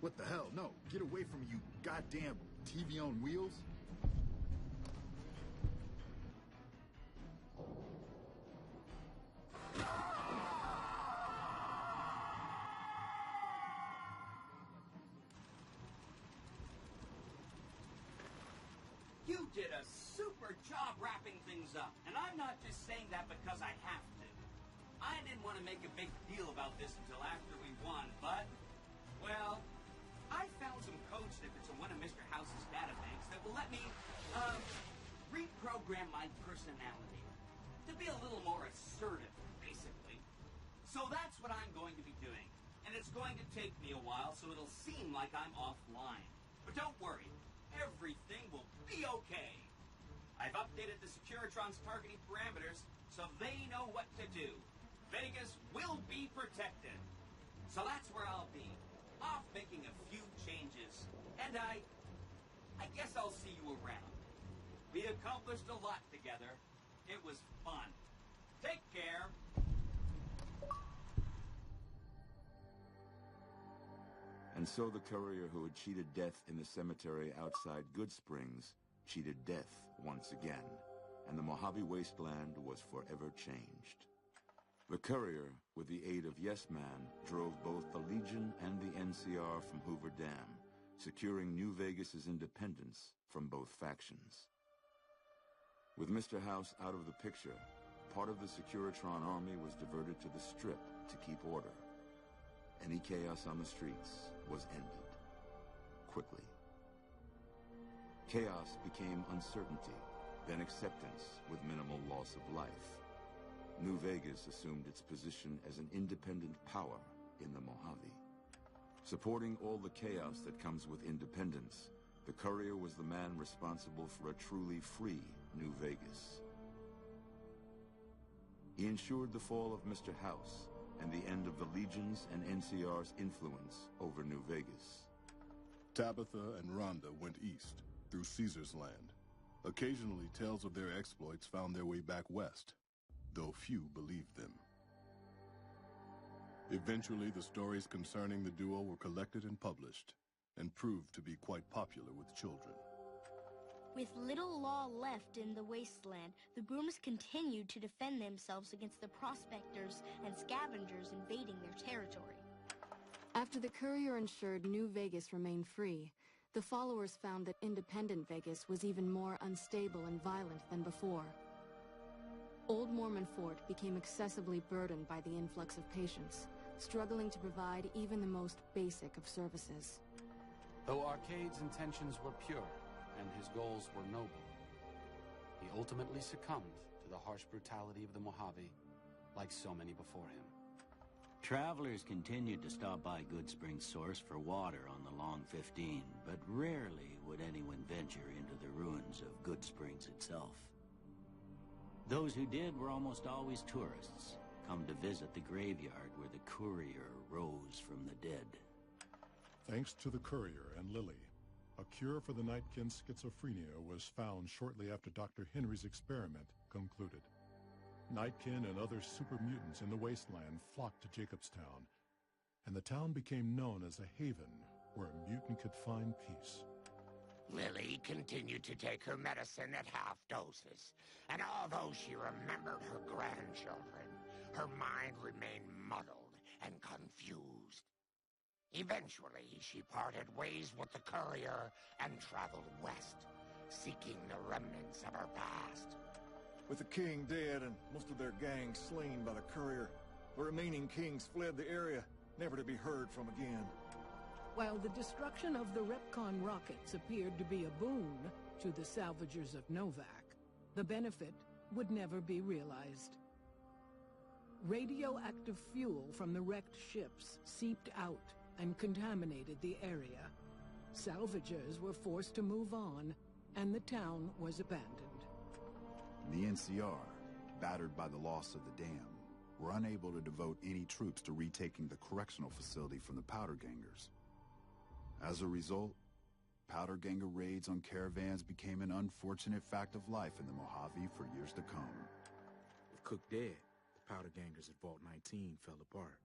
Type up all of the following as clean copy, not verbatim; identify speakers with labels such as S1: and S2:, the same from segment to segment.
S1: What the hell? No, get away from me, you goddamn TV on wheels.
S2: You did a super job wrapping things up, and I'm not just saying that because I have to. I didn't want to make a big deal about this until after we won, but, well, I found some code snippets in one of Mr. House's databanks that will let me, reprogram my personality to be a little more assertive, basically. So that's what I'm going to be doing, and it's going to take me a while, so it'll seem like I'm offline. But don't worry, everything will be okay. I've updated the Securitron's targeting parameters, so they know what to do. Vegas will be protected. So that's where I'll be, off making a few changes. And I guess I'll see you around. We accomplished a lot together. It was fun. Take care.
S3: And so the courier who had cheated death in the cemetery outside Goodsprings cheated death once again, and the Mojave Wasteland was forever changed. The courier, with the aid of Yes Man, drove both the Legion and the NCR from Hoover Dam, securing New Vegas's independence from both factions. With Mr. House out of the picture, part of the Securitron army was diverted to the Strip to keep order. Any chaos on the streets was ended. Quickly. Chaos became uncertainty, then acceptance with minimal loss of life. New Vegas assumed its position as an independent power in the Mojave. Supporting all the chaos that comes with independence, the courier was the man responsible for a truly free New Vegas. He ensured the fall of Mr. House and the end of the Legion's and NCR's influence over New Vegas.
S4: Tabitha and Rhonda went east, through Caesar's Land. Occasionally, tales of their exploits found their way back west, though few believed them. Eventually, the stories concerning the duo were collected and published, and proved to be quite popular with children.
S5: With little law left in the wasteland, the Grooms continued to defend themselves against the prospectors and scavengers invading their territory.
S6: After the courier ensured New Vegas remained free, the followers found that independent Vegas was even more unstable and violent than before. Old Mormon Fort became excessively burdened by the influx of patients, struggling to provide even the most basic of services.
S7: Though Arcade's intentions were pure, and his goals were noble, he ultimately succumbed to the harsh brutality of the Mojave, like so many before him.
S8: Travelers continued to stop by Goodsprings Source for water on the Long 15, but rarely would anyone venture into the ruins of Goodsprings itself. Those who did were almost always tourists, come to visit the graveyard where the courier rose from the dead.
S4: Thanks to the courier and Lily, a cure for the Nightkin's schizophrenia was found shortly after Dr. Henry's experiment concluded. Nightkin and other super mutants in the wasteland flocked to Jacobstown, and the town became known as a haven where a mutant could find peace.
S9: Lily continued to take her medicine at half doses, and although she remembered her grandchildren, her mind remained muddled and confused. Eventually, she parted ways with the courier and traveled west, seeking the remnants of her past.
S10: With the king dead and most of their gang slain by the courier, the remaining kings fled the area, never to be heard from again.
S11: While the destruction of the Repcon rockets appeared to be a boon to the salvagers of Novak, the benefit would never be realized. Radioactive fuel from the wrecked ships seeped out and contaminated the area. Salvagers were forced to move on, and the town was abandoned.
S12: The NCR, battered by the loss of the dam, were unable to devote any troops to retaking the correctional facility from the Powder Gangers. As a result, Powder Ganger raids on caravans became an unfortunate fact of life in the Mojave for years to come.
S13: With Cook dead, the Powder Gangers at Vault 19 fell apart.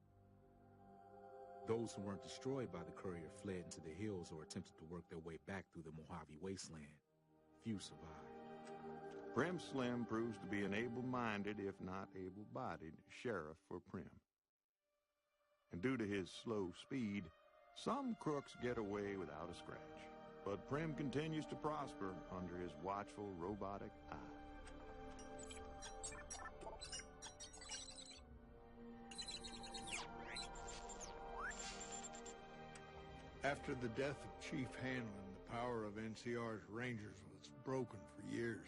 S13: Those who weren't destroyed by the courier fled into the hills or attempted to work their way back through the Mojave wasteland. Few survived.
S14: Prim Slim proves to be an able-minded, if not able-bodied, sheriff for Prim. And due to his slow speed, some crooks get away without a scratch. But Prim continues to prosper under his watchful, robotic eye.
S15: After the death of Chief Hanlon, the power of NCR's Rangers was broken for years.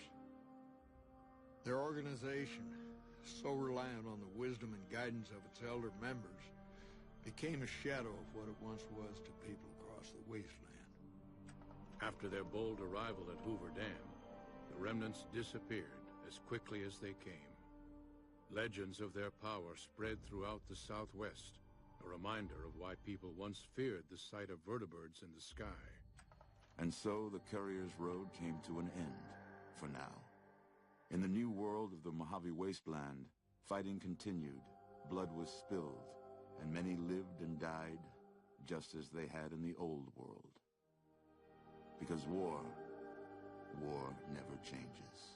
S15: Their organization, so reliant on the wisdom and guidance of its elder members, became a shadow of what it once was to people across the wasteland.
S16: After their bold arrival at Hoover Dam, the remnants disappeared as quickly as they came. Legends of their power spread throughout the Southwest, a reminder of why people once feared the sight of vertibirds in the sky.
S3: And so the Courier's Road came to an end, for now. In the new world of the Mojave Wasteland, fighting continued, blood was spilled, and many lived and died just as they had in the old world. Because war never changes.